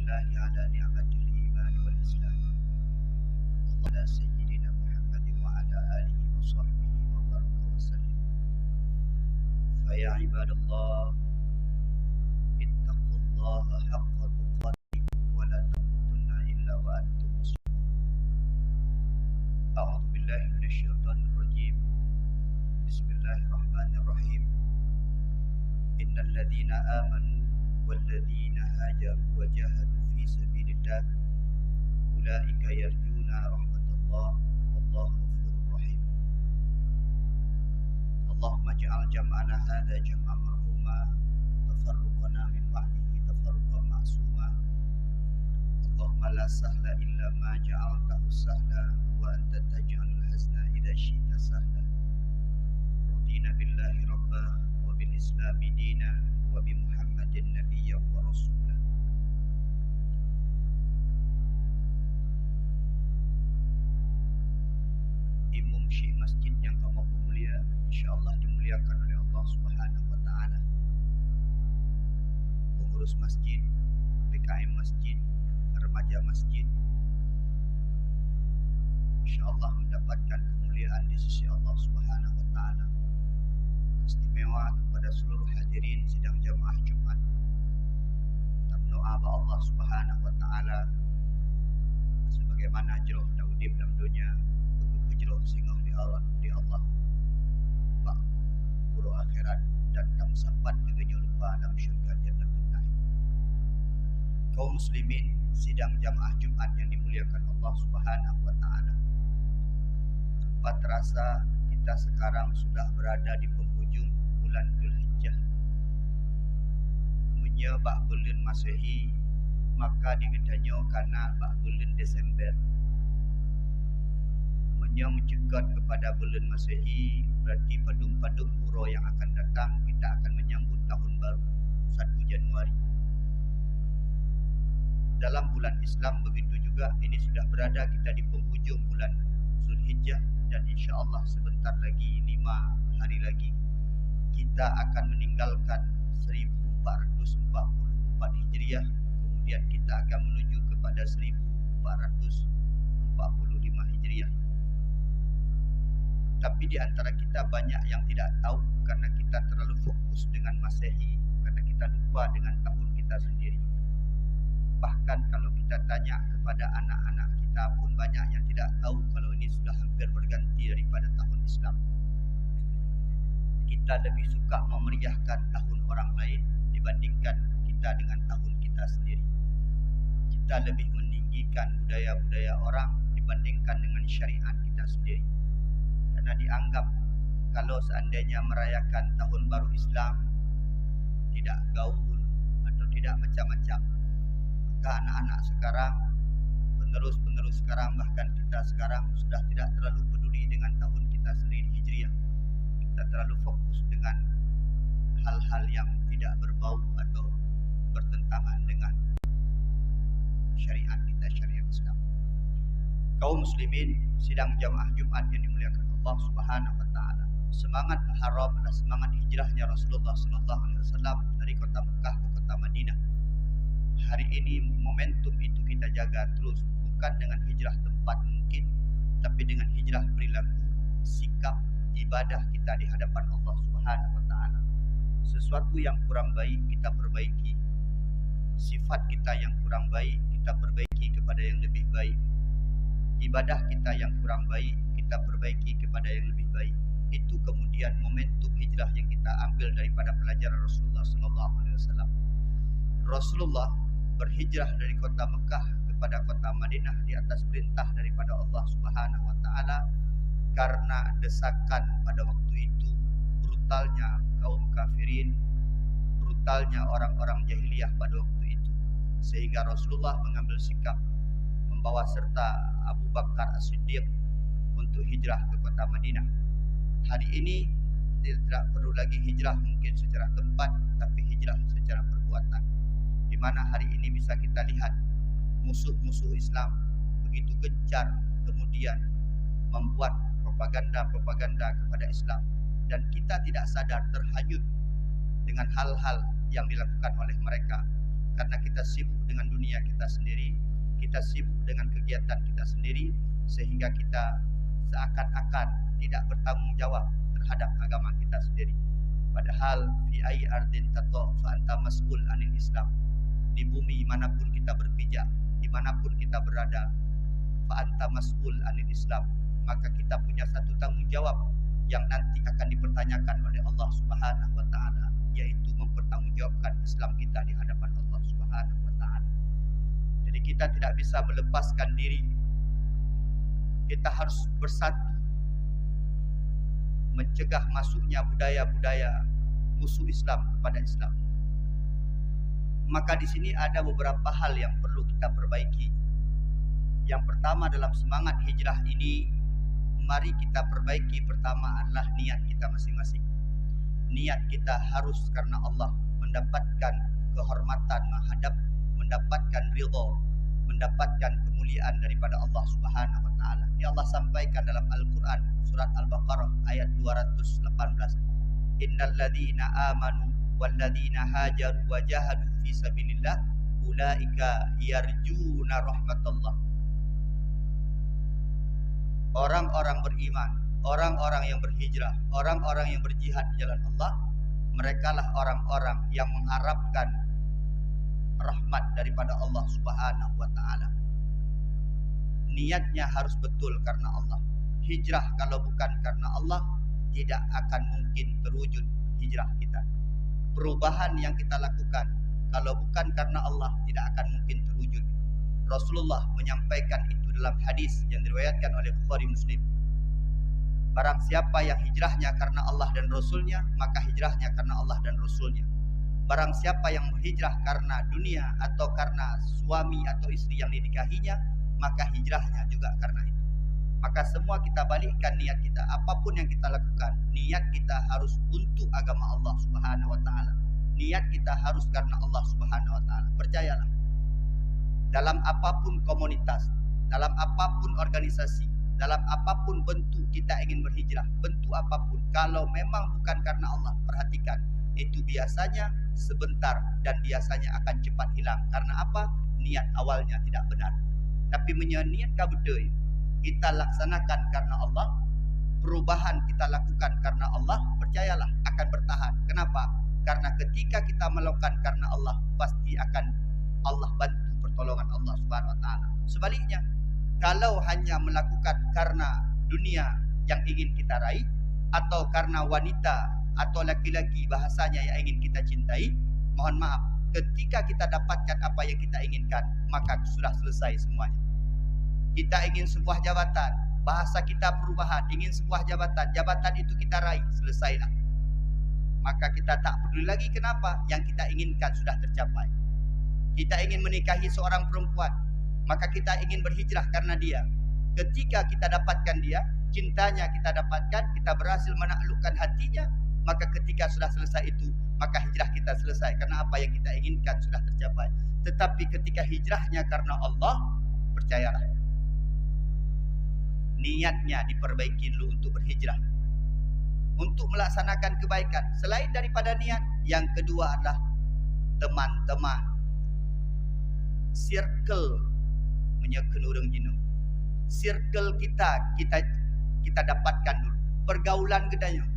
لله على نعمة الإيمان والإسلام. اللهم على سيدنا محمد وعلى آله وصحبه وبارك وسلم. فيا عباد الله اتقوا الله حق تقاته ولا تموتن إلا وأنتم مسلمون. أعوذ بالله من الشيطان الرجيم. بسم الله الرحمن الرحيم. إن الذين آمنوا والذين هاجروا وجاهدوا في سبيل الله أولئك يرجون رحمة الله والله غفور رحيم. اللهم اجعل جمعنا هذا جمعا مرحوما وتفرقنا من بعده تفرقا معصوما. اللهم لا سهل إلا ما جعلته سهلا وأنت تجعل الحزن إذا شئت سهلا. رضينا بالله ربا وبالإسلام دينا وبمحمد نبيا ورسولا. Imam Syekh Masjid yang kamu mulia, insyaAllah dimuliakan oleh Allah Subhanahu wa Ta'ala. Pengurus masjid, PKM masjid, remaja masjid, insyaAllah mendapatkan kemuliaan di sisi Allah Subhanahu wa Ta'ala. Istimewa kepada seluruh hadirin sidang jamaah Jumat. Tamno'a ba Allah Subhanahu wa Ta'ala sebagaimana jeroh daudib dalam dunia begitu jeroh singoh di Allah bak buru akhirat dan tam sapat dengan lupa dalam syurga jannatul na'im. Kaum muslimin sidang jamaah Jumat yang dimuliakan Allah Subhanahu wa Ta'ala. Tanpa terasa kita sekarang sudah berada di penghujung bulan Dzulhijjah. Menye bak bulan Masehi, maka digedanyo karena bak bulan Desember. Menye mencegat kepada bulan Masehi, berarti padung-padung buro yang akan datang kita akan menyambut tahun baru 1 Januari. Dalam bulan Islam begitu juga, ini sudah berada kita di penghujung bulan Dzulhijjah. Dan insyaAllah sebentar lagi 5 hari lagi kita akan meninggalkan 1444 Hijriah. Kemudian kita akan menuju kepada 1445 Hijriah. Tapi di antara kita banyak yang tidak tahu karena kita terlalu fokus dengan Masehi, karena kita lupa dengan tahun kita sendiri. Bahkan kalau kita tanya kepada anak-anak kita pun banyak yang tidak tahu kalau ini sudah hampir berganti daripada tahun Islam. Kita lebih suka memeriahkan tahun orang lain dibandingkan kita dengan tahun kita sendiri. Kita lebih meninggikan budaya-budaya orang dibandingkan dengan syariat kita sendiri. Karena dianggap kalau seandainya merayakan tahun baru Islam tidak gaul atau tidak macam-macam, maka anak-anak sekarang, penerus sekarang, bahkan kita sekarang sudah tidak terlalu peduli dengan tahun kita sendiri Hijriah. Kita terlalu fokus dengan hal-hal yang tidak berbau atau bertentangan dengan syariat kita, syariat Islam. Kaum muslimin sidang jamaah Jumat yang dimuliakan Allah Subhanahu wa Ta'ala. Semangat Muharram adalah semangat hijrahnya Rasulullah sallallahu alaihi wasallam dari kota Mekah ke kota Madinah. Hari ini momentum itu kita jaga terus, bukan dengan hijrah tempat mungkin, tapi dengan hijrah perilaku, sikap, ibadah kita di hadapan Allah Subhanahu wa Ta'ala. Sesuatu yang kurang baik kita perbaiki. Sifat kita yang kurang baik kita perbaiki kepada yang lebih baik. Ibadah kita yang kurang baik kita perbaiki kepada yang lebih baik. Itu kemudian momentum hijrah yang kita ambil daripada pelajaran Rasulullah sallallahu alaihi wasallam. Rasulullah berhijrah dari kota Mekah kepada kota Madinah di atas perintah daripada Allah Subhanahu wa Ta'ala karena desakan pada waktu itu, brutalnya kaum kafirin, brutalnya orang-orang jahiliyah pada waktu itu, sehingga Rasulullah mengambil sikap membawa serta Abu Bakar As-Siddiq untuk hijrah ke kota Madinah. Hari ini tidak perlu lagi hijrah mungkin secara tempat, tapi hijrah secara perbuatan. Di mana hari ini bisa kita lihat musuh-musuh Islam begitu gencar kemudian membuat propaganda kepada Islam, dan kita tidak sadar terhanyut dengan hal-hal yang dilakukan oleh mereka. karena kita sibuk dengan dunia kita sendiri, kita sibuk dengan kegiatan kita sendiri, sehingga kita seakan-akan tidak bertanggung jawab terhadap agama kita sendiri. Padahal fi ayyi ardin tato fa anta mas'ul anil Islam. Di bumi manapun kita berpijak, dimanapun kita berada, fa anta mas'ul anil Islam, maka kita punya satu tanggung jawab yang nanti akan dipertanyakan oleh Allah Subhanahu wa taala, yaitu mempertanggungjawabkan Islam kita di hadapan Allah Subhanahu wa taala. Jadi kita tidak bisa melepaskan diri. Kita harus bersatu mencegah masuknya budaya-budaya musuh Islam kepada Islam. Maka di sini ada beberapa hal yang perlu kita perbaiki. Yang pertama, dalam semangat hijrah ini, mari kita perbaiki pertama adalah niat kita masing-masing. Niat kita harus karena Allah, mendapatkan kehormatan, mendapatkan ridha, mendapatkan kemuliaan daripada Allah Subhanahu wa taala. Ini Allah sampaikan dalam Al-Qur'an surat Al-Baqarah ayat 218. Innal ladzina amanu wal ladzina hajaru wa jahadu fi sabilillah ulaika yarjuna rahmatallah. Orang-orang beriman, orang-orang yang berhijrah, orang-orang yang berjihad di jalan Allah, merekalah orang-orang yang mengharapkan rahmat daripada Allah Subhanahu wa taala. Niatnya harus betul karena Allah. Hijrah kalau bukan karena Allah, tidak akan mungkin terwujud hijrah kita. Perubahan yang kita lakukan kalau bukan karena Allah, tidak akan mungkin terwujud. Rasulullah menyampaikan itu dalam hadis yang diriwayatkan oleh Bukhari Muslim. Barang siapa yang hijrahnya karena Allah dan Rasulnya, maka hijrahnya karena Allah dan Rasulnya. Barang siapa yang berhijrah karena dunia atau karena suami atau istri yang dinikahinya, maka hijrahnya juga karena itu. Maka semua kita balikkan niat kita. Apapun yang kita lakukan, niat kita harus untuk agama Allah Subhanahu wa taala. Niat kita harus karena Allah Subhanahu wa taala. Percayalah, dalam apapun komunitas, dalam apapun organisasi, dalam apapun bentuk kita ingin berhijrah, bentuk apapun, kalau memang bukan karena Allah, perhatikan, itu biasanya sebentar dan biasanya akan cepat hilang. Karena apa? Niat awalnya tidak benar. Tapi niat kabudoi, kita laksanakan karena Allah, perubahan kita lakukan karena Allah, percayalah akan bertahan. Kenapa? Karena ketika kita melakukan karena Allah, pasti akan Allah bantu pertolongan Allah Subhanahu wa taala. Sebaliknya, kalau hanya melakukan karena dunia yang ingin kita raih, atau karena wanita atau laki-laki bahasanya yang ingin kita cintai, mohon maaf, ketika kita dapatkan apa yang kita inginkan, maka sudah selesai semuanya. Kita ingin sebuah jabatan, bahasa kita perubahan, ingin sebuah jabatan, jabatan itu kita raih, selesailah. Maka kita tak peduli lagi kenapa, yang kita inginkan sudah tercapai. Kita ingin menikahi seorang perempuan, maka kita ingin berhijrah karena dia. Ketika kita dapatkan dia, cintanya kita dapatkan, kita berhasil menaklukkan hatinya, maka ketika sudah selesai itu, maka hijrah kita selesai. Karena apa yang kita inginkan sudah tercapai. Tetapi ketika hijrahnya karena Allah, percayalah, niatnya diperbaiki dulu untuk berhijrah, untuk melaksanakan kebaikan. Selain daripada niat, yang kedua adalah teman-teman, circle menyeken urang jino. Circle kita dapatkan dulu, pergaulan gedanya.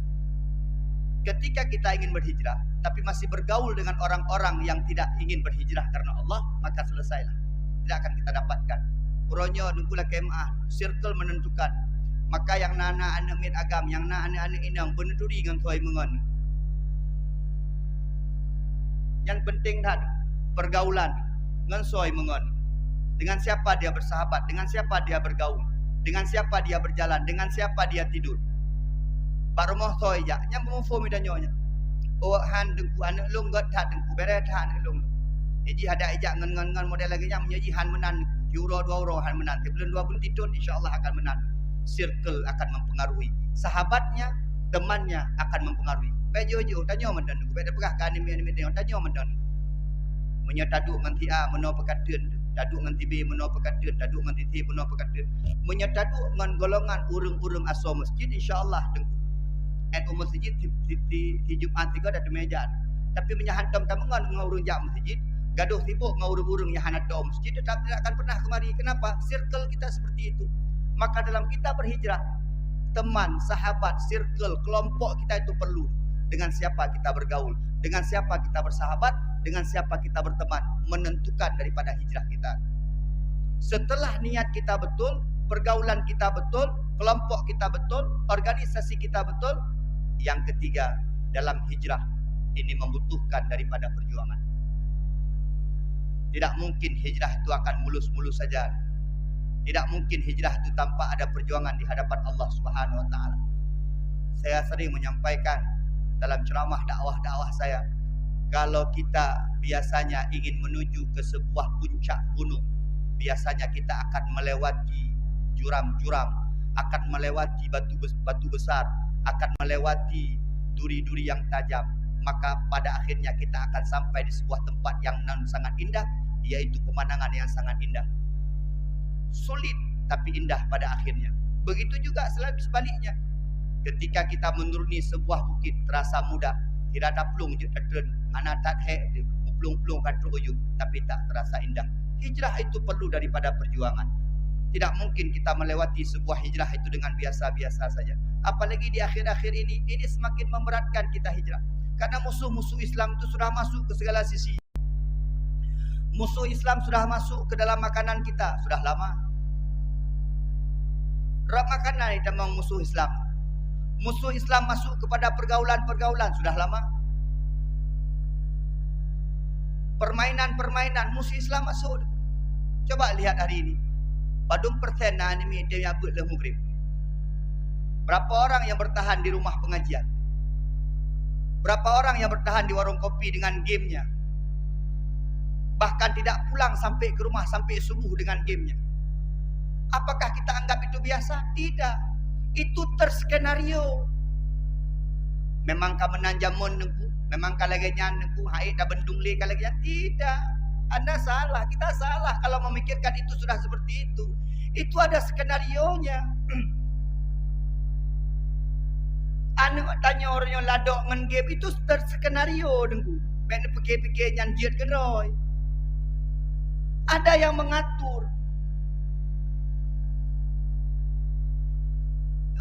Ketika kita ingin berhijrah tapi masih bergaul dengan orang-orang yang tidak ingin berhijrah karena Allah, maka selesailah, tidak akan kita dapatkan. Uronyo nunggulah KMA, circle menentukan. Maka yang nana anak min agam, yang nana anak inang beneduri dengan tuai mengon. Yang penting dah pergaulan dengan soy mengon. Dengan siapa dia bersahabat, dengan siapa dia bergaul, dengan siapa dia berjalan, dengan siapa dia tidur. Pak rumah soy ja, nyam mufo midanyonya. Oh han dengku anak lung got tak dengku beret han lung. Jadi ada ejak ngan model lagi nyam nyaji han menan. Euro 2 euro han menan. Bulan 2 bulan titun insyaallah akan menan. Circle akan mempengaruhi. Sahabatnya, temannya akan mempengaruhi. Bejo tanya mendan. Beda pegah kan ni tanya mendan. Menyataduk nganti A meno pekatun, taduk nganti B meno pekatun, taduk nganti C meno pekatun. Menyataduk ngan golongan urang-urang aso masjid insyaallah dengku. Umur masjid di Jumat 3 ada meja. Tapi menyahantam tamangan dengan urang jak masjid, gaduh sibuk dengan urung-urung yang hanat doa masjid, tidak akan pernah kemari. Kenapa? Circle kita seperti itu. Maka dalam kita berhijrah, teman, sahabat, circle, kelompok kita itu perlu. Dengan siapa kita bergaul, dengan siapa kita bersahabat, dengan siapa kita berteman, menentukan daripada hijrah kita. Setelah niat kita betul, pergaulan kita betul, kelompok kita betul, organisasi kita betul, yang ketiga, dalam hijrah ini membutuhkan daripada perjuangan. Tidak mungkin hijrah itu akan mulus-mulus saja. Tidak mungkin hijrah itu tanpa ada perjuangan di hadapan Allah Subhanahu wa taala. Saya sering menyampaikan dalam ceramah dakwah-dakwah saya, kalau kita biasanya ingin menuju ke sebuah puncak gunung, biasanya kita akan melewati juram-juram, akan melewati batu besar, akan melewati duri-duri yang tajam. Maka pada akhirnya kita akan sampai di sebuah tempat yang sangat indah, yaitu pemandangan yang sangat indah. Sulit tapi indah pada akhirnya. Begitu juga sebaliknya. Ketika kita menuruni sebuah bukit terasa mudah, tidak ada plung je terden, anak tak plung-plung katu uyup, tapi tak terasa indah. Hijrah itu perlu daripada perjuangan. Tidak mungkin kita melewati sebuah hijrah itu dengan biasa-biasa saja. Apalagi di akhir-akhir ini semakin memberatkan kita hijrah. Karena musuh-musuh Islam itu sudah masuk ke segala sisi. Musuh Islam sudah masuk ke dalam makanan kita sudah lama. Rap makanan itu memang musuh Islam. Musuh Islam masuk kepada pergaulan-pergaulan sudah lama. Permainan-permainan musuh Islam masuk. Coba lihat hari ini. Badung persen ini dia nyabut le maghrib. Berapa orang yang bertahan di rumah pengajian? Berapa orang yang bertahan di warung kopi dengan gamenya? Bahkan tidak pulang sampai ke rumah sampai subuh dengan gamenya. Apakah kita anggap itu biasa? Tidak. Itu terskenario. Memang kau menanjamun nengku, memang kau lagi nyanengku, hai dah bendung le kau lagi. Tidak. Anda salah, kita salah kalau memikirkan itu sudah seperti itu. Itu ada skenarionya. Anu tanya orang yang ladok ngan game itu terskenario dengku. Ben pikir-pikir nyanjiat geroi. Ada yang mengatur.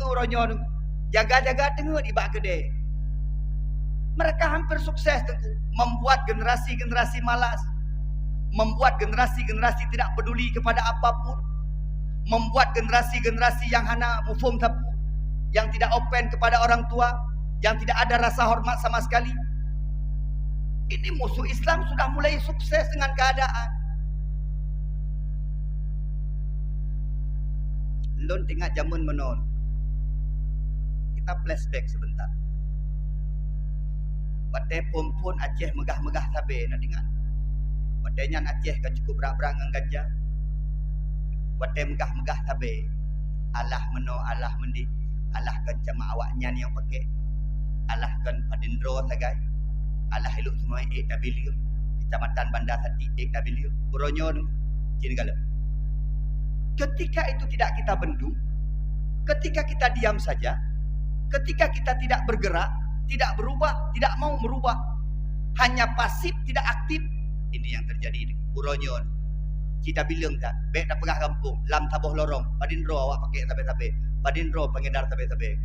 Orangnya jaga-jaga tengok di bak kedai. Mereka hampir sukses tengku, membuat generasi-generasi malas, membuat generasi-generasi tidak peduli kepada apapun, membuat generasi-generasi yang hana mufum tapu, yang tidak open kepada orang tua, yang tidak ada rasa hormat sama sekali. Ini musuh Islam sudah mulai sukses dengan keadaan. Lon tengah zaman menon. Kita flashback sebentar. Batai pun Aceh megah-megah sabe nak dengar. Batainya Aceh kan cukup berak-berak dengan ganja. Batai megah-megah sabe. Allah meno, Allah mendi. Allah kan cama awaknya ni yang pakai. Allah kan padindro sagai. Allah elok semua AW. Kecamatan Bandar Sati AW. Uronyo tu ciri gala. Ketika itu tidak kita bendung, ketika kita diam saja, ketika kita tidak bergerak, tidak berubah, tidak mau merubah, hanya pasif, tidak aktif, ini yang terjadi. Uronyo kita bilang tak, baik dah pegah kampung, lam tabuh lorong, padindro awak pakai tabe-tabe, padindro pengedar tabe-tabe.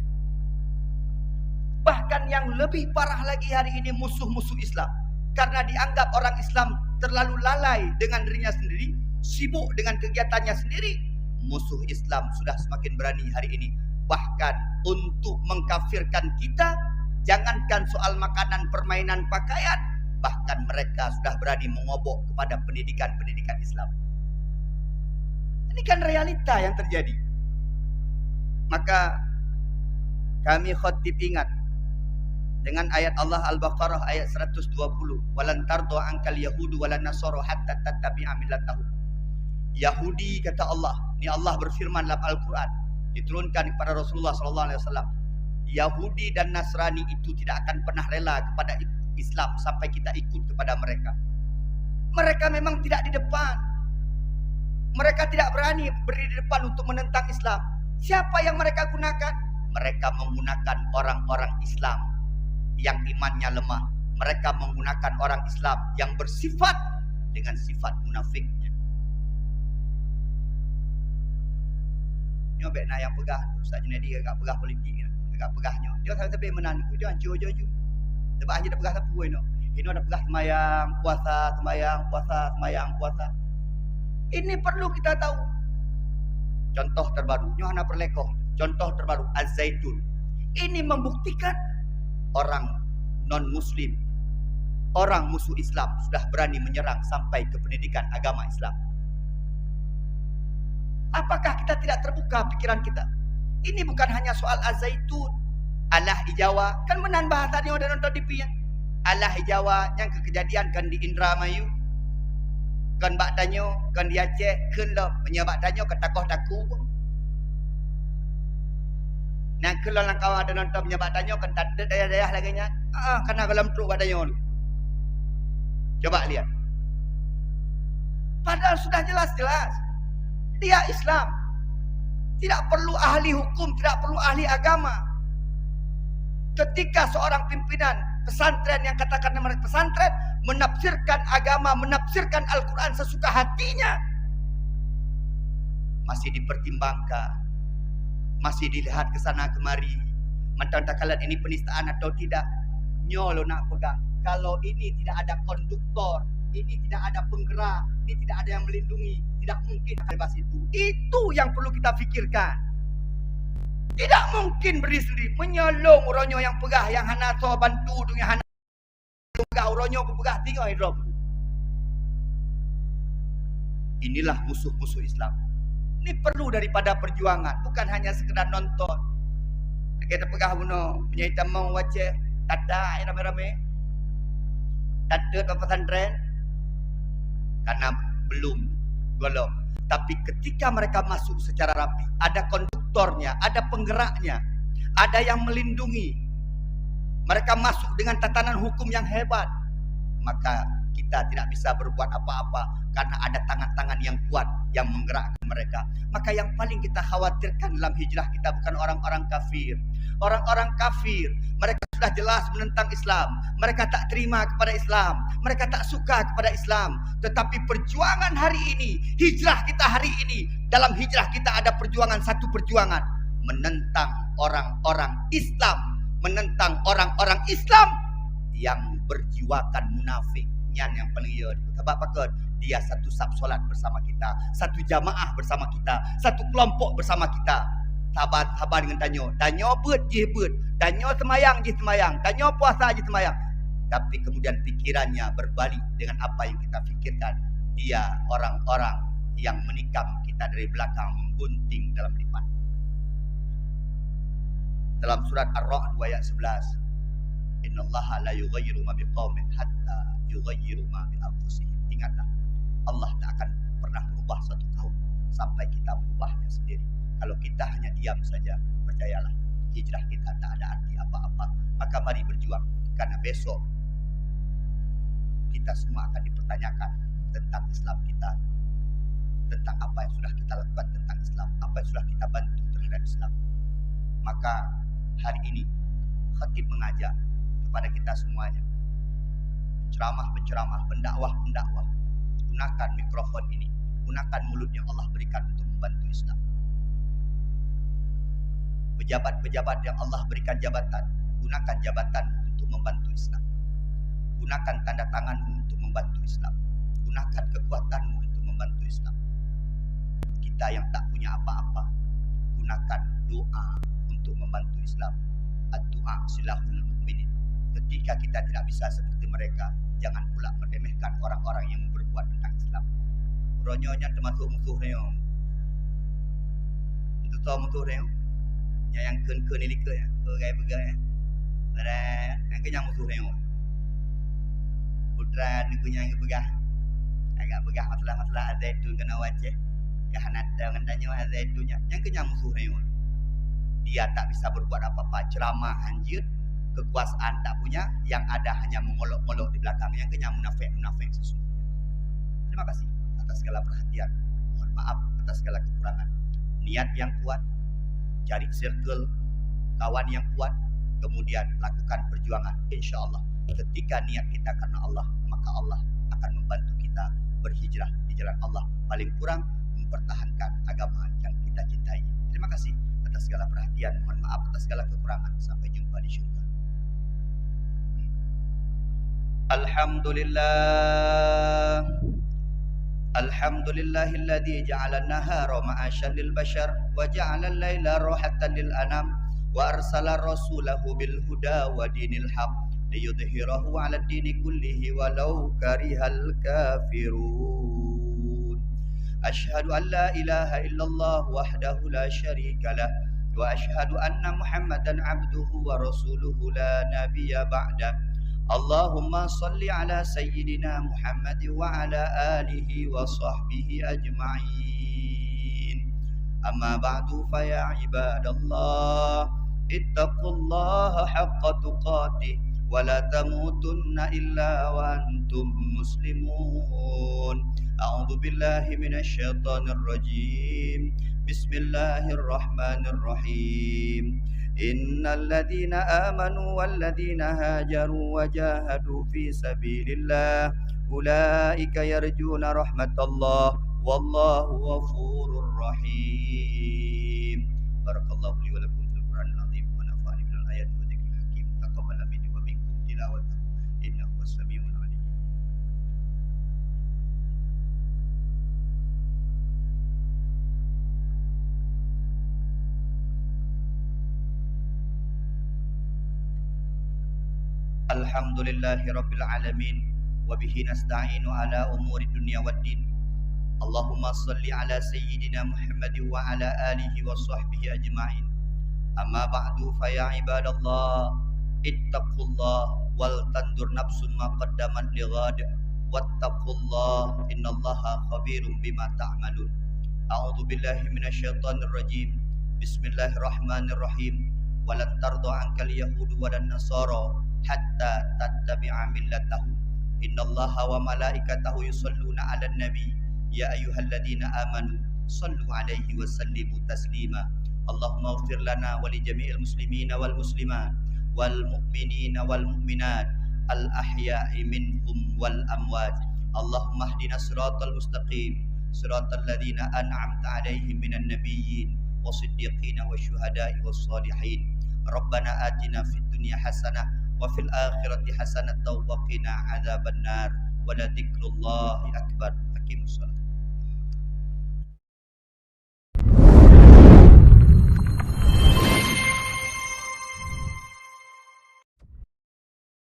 Bahkan yang lebih parah lagi hari ini musuh-musuh Islam, karena dianggap orang Islam terlalu lalai dengan dirinya sendiri, sibuk dengan kegiatannya sendiri. Musuh Islam sudah semakin berani hari ini, bahkan untuk mengkafirkan kita. Jangankan soal makanan, permainan, pakaian, bahkan mereka sudah berani mengobok kepada pendidikan-pendidikan Islam. Ini kan realita yang terjadi. Maka kami khotib ingat dengan ayat Allah Al-Baqarah ayat 120, walan tardu ankal yahudu walan nasara hatta tattabi'a millatahum. Yahudi kata Allah, ini Allah berfirman dalam Al-Quran, diturunkan kepada Rasulullah SAW. Yahudi dan Nasrani itu tidak akan pernah rela kepada Islam sampai kita ikut kepada mereka. Mereka memang tidak di depan. Mereka tidak berani berdiri di depan untuk menentang Islam. Siapa yang mereka gunakan? Mereka menggunakan orang-orang Islam yang imannya lemah. Mereka menggunakan orang Islam yang bersifat dengan sifat munafiknya. Nyobek nak yang pegah Ustaz Junaidi agak pegah politik agak pegahnya. Dia sampai menang dia hancur je. Sebab hanya dah pegah sapu ino. Ino dah pegah sembahyang, puasa. Ini perlu kita tahu. Contoh terbaru, Yohana Perlekoh. Contoh terbaru Az-Zaitun. Ini membuktikan orang non-muslim, orang musuh Islam sudah berani menyerang sampai ke pendidikan agama Islam. Apakah kita tidak terbuka pikiran kita? Ini bukan hanya soal Az-Zaitun, alah Ijawa, kan menan bahasa ni ada nonton TV ya. Alah Ijawa yang kejadian kan di Indramayu. Kan bak tanyo, kan di Aceh, kan lah menyabak tanyo ke takoh taku. Nah, kalau kau ada nonton menyabak tanyo kan tak ada daya-daya lagi nya. Karena dalam truk bak tanyo. Coba lihat. Padahal sudah jelas-jelas dia Islam. Tidak perlu ahli hukum, tidak perlu ahli agama. Ketika seorang pimpinan pesantren yang katakan nama pesantren menafsirkan agama, menafsirkan Al-Quran sesuka hatinya, masih dipertimbangkan, masih dilihat ke sana kemari, macam takalan ini penistaan atau tidak. Nyolo nak pegang. Kalau ini tidak ada konduktor, ini tidak ada penggerak, ini tidak ada yang melindungi, tidak mungkin bebas itu. Itu yang perlu kita fikirkan. Tidak mungkin berdiri sendiri menyolong uronyo yang pegah, yang hana so bantu dengan hana pegah uronyo ku pegah tinggal hidup. Inilah musuh-musuh Islam. Ini perlu daripada perjuangan, bukan hanya sekedar nonton. Kita pegah buno menyaita mau wajah tata rame-rame. Tata pesantren karena belum. Tapi ketika mereka masuk secara rapi, ada konduktornya, ada penggeraknya, ada yang melindungi, mereka masuk dengan tatanan hukum yang hebat, maka kita tidak bisa berbuat apa-apa karena ada tangan-tangan yang kuat yang menggerakkan mereka. Maka yang paling kita khawatirkan dalam hijrah kita bukan orang-orang kafir. Orang-orang kafir, mereka sudah jelas menentang Islam. Mereka tak terima kepada Islam. Mereka tak suka kepada Islam. Tetapi perjuangan hari ini, hijrah kita hari ini, dalam hijrah kita ada perjuangan, satu perjuangan menentang orang-orang Islam, menentang orang-orang Islam yang berjiwakan munafik. Yang paling ya, sebab apa? Dia satu saf solat bersama kita, satu jamaah bersama kita, satu kelompok bersama kita. Sabar dengan tanyo bet je bet, tanyo semayang je semayang, tanyo puasa je semayang. Tapi kemudian pikirannya berbalik dengan apa yang kita fikirkan. Dia orang-orang yang menikam kita dari belakang, menggunting dalam lipat. Dalam surat Ar-Ra'd ayat 11, innallaha la yughayyiru ma biqaumin hatta yughayyiru ma bi anfusihim. Ingatlah, Allah tak akan pernah merubah suatu kaum sampai kita merubahnya sendiri. Kalau kita hanya diam saja, percayalah, hijrah kita tak ada arti apa-apa. Maka mari berjuang, karena besok kita semua akan dipertanyakan tentang Islam kita, tentang apa yang sudah kita lakukan tentang Islam, apa yang sudah kita bantu terhadap Islam. Maka hari ini khatib mengajak kepada kita semuanya, penceramah-penceramah, pendakwah-pendakwah, gunakan mikrofon ini, gunakan mulut yang Allah berikan untuk membantu Islam. Pejabat-pejabat yang Allah berikan jabatan, gunakan jabatan untuk membantu Islam. Gunakan tanda tanganmu untuk membantu Islam. Gunakan kekuatanmu untuk membantu Islam. Kita yang tak punya apa-apa, gunakan doa untuk membantu Islam. Ad-du'a silahul mu'minin. Ketika kita tidak bisa seperti mereka, jangan pula meremehkan orang-orang yang berbuat tentang Islam. Ronyonya termasuk musuhnya. Itu tahu musuhnya? Yang kun ilika ya, pegai-pegai ya. Ada yang kenyang musuhnya. Putra ni punya yang pegah. Agak pegah masalah-masalah Az-Zaitun kena wajah. Kehanat dengan tanya Az-Zaitunnya. Yang kenyang musuhnya. Dia tak bisa berbuat apa-apa. Ceramah anjir, kekuasaan tak punya, yang ada hanya mengolok-olok di belakang. Yang kenyang munafik sesungguhnya. Terima kasih atas segala perhatian. Mohon maaf atas segala kekurangan. Niat yang kuat, cari circle kawan yang kuat, kemudian lakukan perjuangan. InsyaAllah ketika niat kita karena Allah, maka Allah akan membantu kita kita berhijrah di jalan Allah, paling kurang mempertahankan agama yang kita cintai. Terima kasih atas segala perhatian, mohon maaf atas segala kekurangan. Sampai jumpa di syurga. Alhamdulillah, alhamdulillahilladzi ja'ala an-nahara ma'asyan lil bashar wa ja'ala al-laila rahatan lil anam wa arsala rasulahu bil huda wa dinil haq liyudhhirahu 'ala ad-dini kullihi walau karihal kafirun. Asyhadu an la ilaha illallah wahdahu la syarika lah wa asyhadu anna Muhammadan 'abduhu wa rasuluhu la nabiyya ba'da. Allahumma salli ala sayyidina Muhammad wa ala alihi wa sahbihi ajma'in. Amma ba'du fa ya ibadallah ittaqullaha haqqa tuqatih wa la tamutunna illa wa antum muslimun. A'udzu billahi minasy syaithanir rajim. Bismillahirrahmanirrahim. Innal ladzina amanu wal ladzina hajaru wa jahadu fi sabilillah ulaika yarjuna rahmatallah wallahu ghafurur rahim. Barakallahu li wa lakum fil Qur'anil azim wa nafa'ani minal ayati wa dzikril hakim. Taqabbal minni wa minkum tilawatahu innahu was-sami'ul alim. Alhamdulillahi rabbil alamin wa bihi nasta'inu ala umuri dunya waddin. Allahumma salli ala sayyidina Muhammad wa ala alihi wa sahbihi ajma'in. Amma ba'du fa ya ibadallah ittaqullah wal tandur nafsum ma qaddamat lighad wattaqullah innallaha khabirum bima ta'malun. A'udzu billahi minasyaitonir rajim. Bismillahirrahmanirrahim. Walan tarda ankal yahudu walan nasara hatta tattabi'a millatahum. Innallaha wa malaikatahu yusalluna 'alan nabi ya ayyuhalladzina amanu sallu 'alaihi wa sallimu taslima. Allahumma ighfir lana wa li jami'il muslimina wal muslimat wal mu'minina wal mu'minat al ahya'i minhum wal amwat. Allahumma ihdina siratal mustaqim siratal ladzina an'amta 'alaihim minan nabiyyin wasiddiqina wasyuhada'i wassalihin. Rabbana atina fid dunya hasanah wa fil akhirati hasanatan wa qina adzabannar wa la dzikrullahi akbar. Aqimus shalah.